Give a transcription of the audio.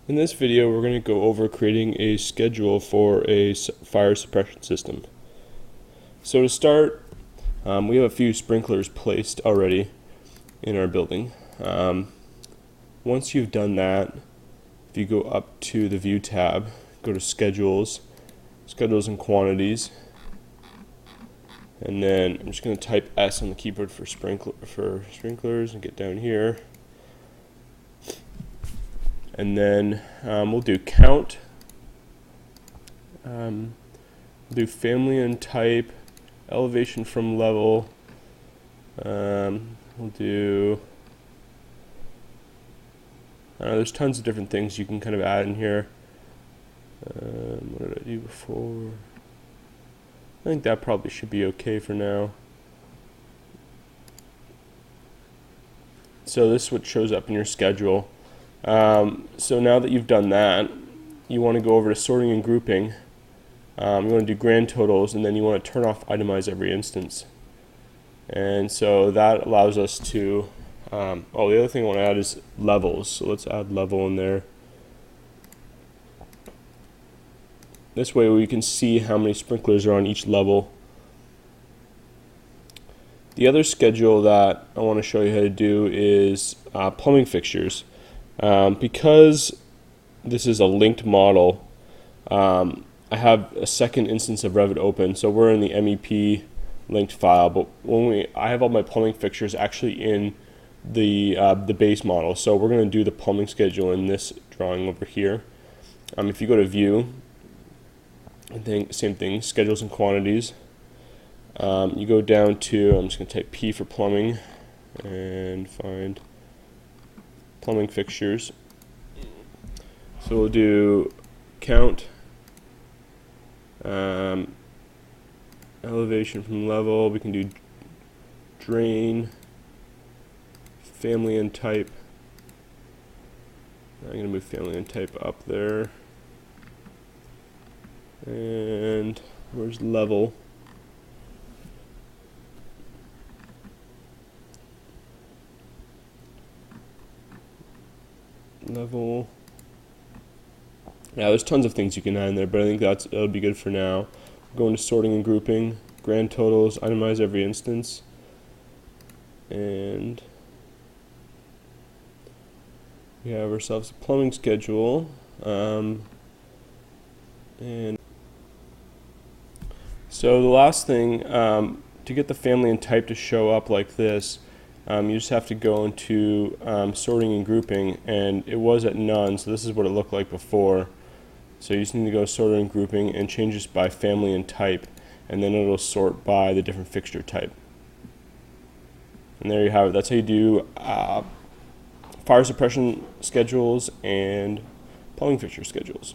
In this video, we're going to go over creating a schedule for a fire suppression system. So to start, we have a few sprinklers placed already in our building. Once you've done that, if you go up to the View tab, go to Schedules, Schedules and Quantities, and then I'm just going to type S on the keyboard for sprinklers and get down here. And then we'll do count, we'll do family and type, elevation from level, we'll do, there's tons of different things you can kind of add in here. What did I do before? I think that probably should be okay for now. So this is what shows up in your schedule. So now that you've done that, you want to go over to sorting and grouping. You want to do grand totals, and then you want to turn off itemize every instance. And so that allows us to, the other thing I want to add is levels. So let's add level in there. This way we can see how many sprinklers are on each level. The other schedule that I want to show you how to do is plumbing fixtures. Because this is a linked model, I have a second instance of Revit open, so we're in the MEP linked file, but I have all my plumbing fixtures actually in the base model, so we're going to do the plumbing schedule in this drawing over here. If you go to View, I think same thing, Schedules and Quantities. You go down to, I'm just going to type P for plumbing and find plumbing fixtures. So we'll do count, elevation from level, we can do drain, family and type. I'm going to move family and type up there. And where's level? Level. Yeah, there's tons of things you can add in there, but I think that'll be good for now. Go into sorting and grouping, grand totals, itemize every instance, and we have ourselves a plumbing schedule. And so the last thing, to get the family and type to show up like this, you just have to go into sorting and grouping, and it was at none, so this is what it looked like before. So you just need to go sorting and grouping and change this by family and type, and then it'll sort by the different fixture type. And there you have it. That's how you do fire suppression schedules and plumbing fixture schedules.